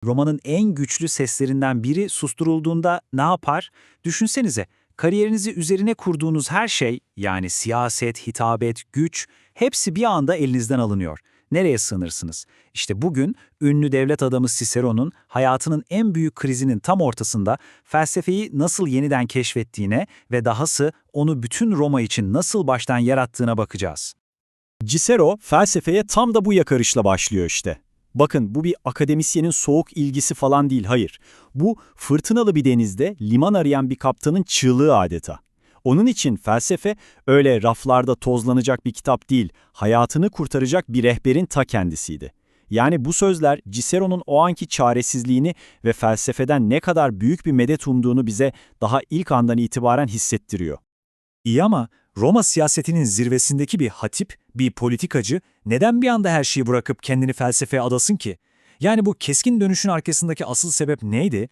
Romanın en güçlü seslerinden biri susturulduğunda ne yapar? Düşünsenize, kariyerinizi üzerine kurduğunuz her şey, yani siyaset, hitabet, güç, hepsi bir anda elinizden alınıyor. Nereye sığınırsınız? İşte bugün ünlü devlet adamı Cicero'nun hayatının en büyük krizinin tam ortasında felsefeyi nasıl yeniden keşfettiğine ve dahası onu bütün Roma için nasıl baştan yarattığına bakacağız. Cicero felsefeye tam da bu yakarışla başlıyor işte. Bakın bu bir akademisyenin soğuk ilgisi falan değil, hayır. Bu fırtınalı bir denizde liman arayan bir kaptanın çığlığı adeta. Onun için felsefe öyle raflarda tozlanacak bir kitap değil, hayatını kurtaracak bir rehberin ta kendisiydi. Yani bu sözler Cicero'nun o anki çaresizliğini ve felsefeden ne kadar büyük bir medet umduğunu bize daha ilk andan itibaren hissettiriyor. İyi ama Roma siyasetinin zirvesindeki bir hatip, bir politikacı neden bir anda her şeyi bırakıp kendini felsefeye adasın ki? Yani bu keskin dönüşün arkasındaki asıl sebep neydi?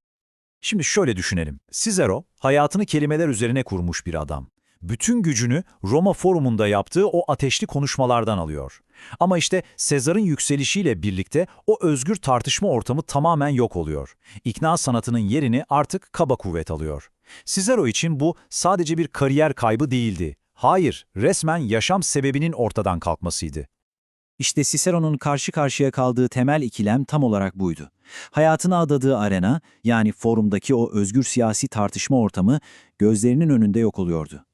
Şimdi şöyle düşünelim. Cicero, hayatını kelimeler üzerine kurmuş bir adam. Bütün gücünü Roma Forum'unda yaptığı o ateşli konuşmalardan alıyor. Ama işte Sezar'ın yükselişiyle birlikte o özgür tartışma ortamı tamamen yok oluyor. İkna sanatının yerini artık kaba kuvvet alıyor. Cicero için bu sadece bir kariyer kaybı değildi. Hayır, resmen yaşam sebebinin ortadan kalkmasıydı. İşte Cicero'nun karşı karşıya kaldığı temel ikilem tam olarak buydu. Hayatına adadığı arena, yani forumdaki o özgür siyasi tartışma ortamı gözlerinin önünde yok oluyordu.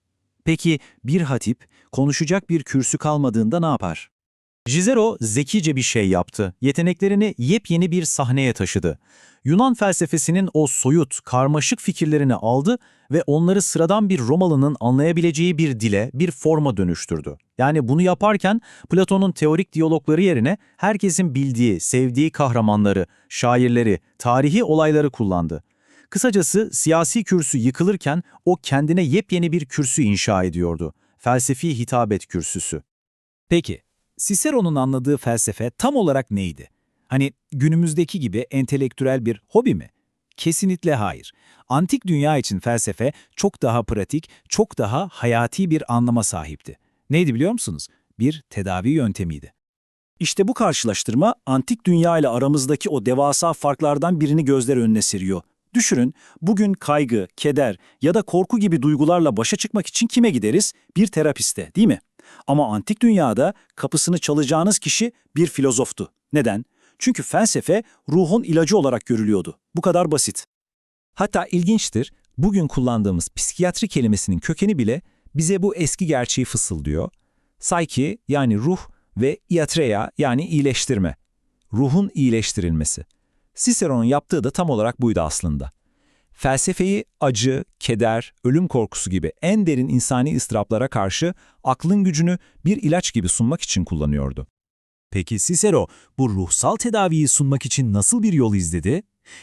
Peki bir hatip konuşacak bir kürsü kalmadığında ne yapar? Cicero zekice bir şey yaptı. Yeteneklerini yepyeni bir sahneye taşıdı. Yunan felsefesinin o soyut, karmaşık fikirlerini aldı ve onları sıradan bir Romalı'nın anlayabileceği bir dile, bir forma dönüştürdü. Yani bunu yaparken Platon'un teorik diyalogları yerine herkesin bildiği, sevdiği kahramanları, şairleri, tarihi olayları kullandı. Kısacası siyasi kürsü yıkılırken o kendine yepyeni bir kürsü inşa ediyordu. Felsefi hitabet kürsüsü. Peki, Cicero'nun anladığı felsefe tam olarak neydi? Hani günümüzdeki gibi entelektüel bir hobi mi? Kesinlikle hayır. Antik dünya için felsefe çok daha pratik, çok daha hayati bir anlama sahipti. Neydi biliyor musunuz? Bir tedavi yöntemiydi. İşte bu karşılaştırma antik dünya ile aramızdaki o devasa farklardan birini gözler önüne seriyor. Düşünün, bugün kaygı, keder ya da korku gibi duygularla başa çıkmak için kime gideriz? Bir terapiste, değil mi? Ama antik dünyada kapısını çalacağınız kişi bir filozoftu. Neden? Çünkü felsefe ruhun ilacı olarak görülüyordu. Bu kadar basit. Hatta ilginçtir, bugün kullandığımız psikiyatri kelimesinin kökeni bile bize bu eski gerçeği fısıldıyor. Psyche yani ruh ve iatreia yani iyileştirme. Ruhun iyileştirilmesi. Cicero'nun yaptığı da tam olarak buydu aslında. Felsefeyi acı, keder, ölüm korkusu gibi en derin insani ıstıraplara karşı aklın gücünü bir ilaç gibi sunmak için kullanıyordu. Peki Cicero bu ruhsal tedaviyi sunmak için nasıl bir yol izledi?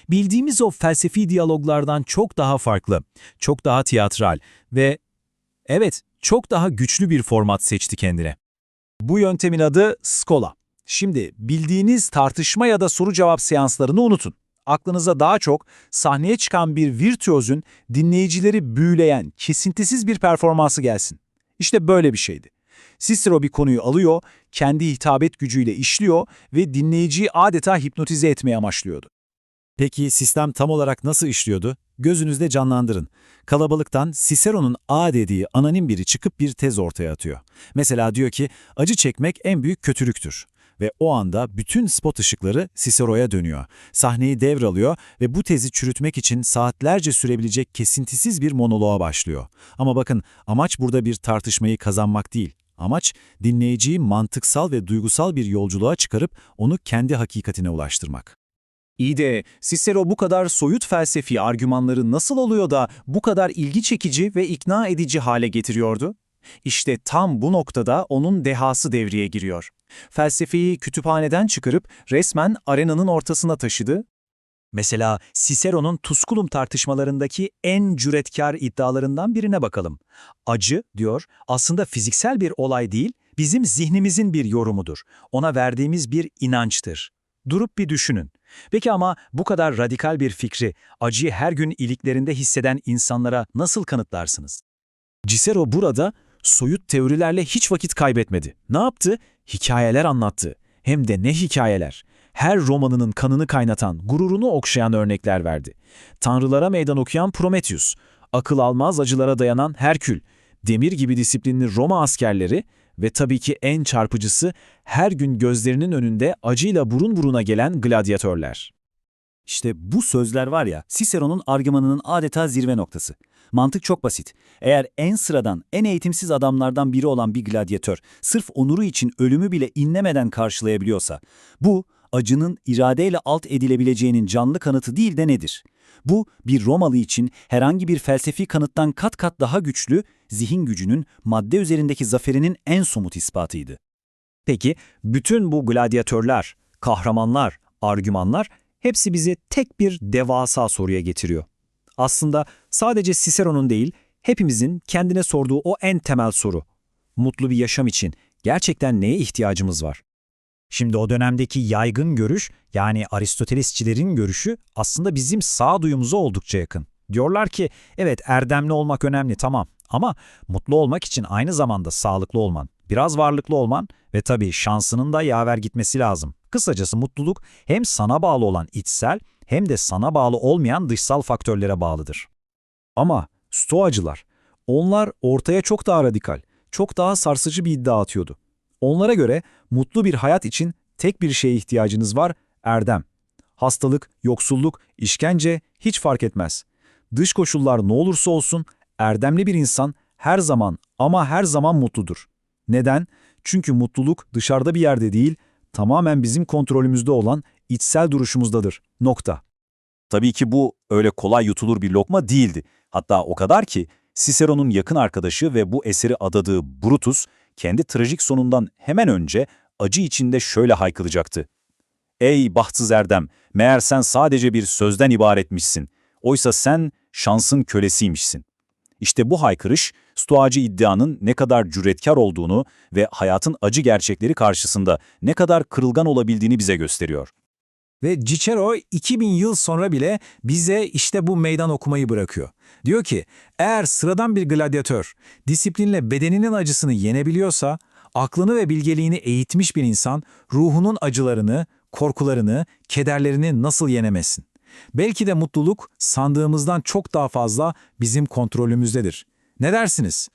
Bildiğimiz o felsefi diyaloglardan çok daha farklı, çok daha tiyatral ve evet çok daha güçlü bir format seçti kendine. Bu yöntemin adı Schola. Şimdi bildiğiniz tartışma ya da soru-cevap seanslarını unutun. Aklınıza daha çok sahneye çıkan bir virtüözün dinleyicileri büyüleyen, kesintisiz bir performansı gelsin. İşte böyle bir şeydi. Cicero bir konuyu alıyor, kendi hitabet gücüyle işliyor ve dinleyiciyi adeta hipnotize etmeye amaçlıyordu. Peki sistem tam olarak nasıl işliyordu? Gözünüzde canlandırın. Kalabalıktan Cicero'nun A dediği anonim biri çıkıp bir tez ortaya atıyor. Mesela diyor ki, acı çekmek en büyük kötülüktür. Ve o anda bütün spot ışıkları Cicero'ya dönüyor. Sahneyi devralıyor ve bu tezi çürütmek için saatlerce sürebilecek kesintisiz bir monoloğa başlıyor. Ama bakın, amaç burada bir tartışmayı kazanmak değil. Amaç, dinleyiciyi mantıksal ve duygusal bir yolculuğa çıkarıp onu kendi hakikatine ulaştırmak. İyi de Cicero bu kadar soyut felsefi argümanları nasıl oluyor da bu kadar ilgi çekici ve ikna edici hale getiriyordu? İşte tam bu noktada onun dehası devreye giriyor. Felsefeyi kütüphaneden çıkarıp resmen arenanın ortasına taşıdı. Mesela Cicero'nun Tusculum tartışmalarındaki en cüretkar iddialarından birine bakalım. Acı, diyor, aslında fiziksel bir olay değil, bizim zihnimizin bir yorumudur. Ona verdiğimiz bir inançtır. Durup bir düşünün. Peki ama bu kadar radikal bir fikri, acıyı her gün iliklerinde hisseden insanlara nasıl kanıtlarsınız? Cicero burada soyut teorilerle hiç vakit kaybetmedi. Ne yaptı? Hikayeler anlattı. Hem de ne hikayeler. Her romanının kanını kaynatan, gururunu okşayan örnekler verdi. Tanrılara meydan okuyan Prometheus, akıl almaz acılara dayanan Herkül, demir gibi disiplinli Roma askerleri ve tabii ki en çarpıcısı her gün gözlerinin önünde acıyla burun buruna gelen gladyatörler. İşte bu sözler var ya, Cicero'nun argümanının adeta zirve noktası. Mantık çok basit. Eğer en sıradan, en eğitimsiz adamlardan biri olan bir gladyatör sırf onuru için ölümü bile inlemeden karşılayabiliyorsa, bu acının iradeyle alt edilebileceğinin canlı kanıtı değil de nedir? Bu, bir Romalı için herhangi bir felsefi kanıttan kat kat daha güçlü, zihin gücünün madde üzerindeki zaferinin en somut ispatıydı. Peki, bütün bu gladyatörler, kahramanlar, argümanlar hepsi bizi tek bir devasa soruya getiriyor. Aslında sadece Cicero'nun değil, hepimizin kendine sorduğu o en temel soru. Mutlu bir yaşam için gerçekten neye ihtiyacımız var? Şimdi o dönemdeki yaygın görüş, yani Aristotelesçilerin görüşü aslında bizim sağduyumuza oldukça yakın. Diyorlar ki, evet erdemli olmak önemli tamam ama mutlu olmak için aynı zamanda sağlıklı olman, biraz varlıklı olman ve tabii şansının da yaver gitmesi lazım. Kısacası mutluluk hem sana bağlı olan içsel hem de sana bağlı olmayan dışsal faktörlere bağlıdır. Ama Stoacılar, onlar ortaya çok daha radikal, çok daha sarsıcı bir iddia atıyordu. Onlara göre mutlu bir hayat için tek bir şeye ihtiyacınız var, erdem. Hastalık, yoksulluk, işkence hiç fark etmez. Dış koşullar ne olursa olsun erdemli bir insan her zaman ama her zaman mutludur. Neden? Çünkü mutluluk dışarıda bir yerde değil, tamamen bizim kontrolümüzde olan içsel duruşumuzdadır. Nokta. Tabii ki bu öyle kolay yutulur bir lokma değildi. Hatta o kadar ki Cicero'nun yakın arkadaşı ve bu eseri adadığı Brutus, kendi trajik sonundan hemen önce acı içinde şöyle haykıracaktı. Ey bahtsız erdem, meğer sen sadece bir sözden ibaretmişsin. Oysa sen şansın kölesiymişsin. İşte bu haykırış, Stoacı iddianın ne kadar cüretkar olduğunu ve hayatın acı gerçekleri karşısında ne kadar kırılgan olabildiğini bize gösteriyor. Ve Cicero 2000 yıl sonra bile bize işte bu meydan okumayı bırakıyor. Diyor ki, eğer sıradan bir gladyatör disiplinle bedeninin acısını yenebiliyorsa, aklını ve bilgeliğini eğitmiş bir insan ruhunun acılarını, korkularını, kederlerini nasıl yenemesin? Belki de mutluluk sandığımızdan çok daha fazla bizim kontrolümüzdedir. Ne dersiniz?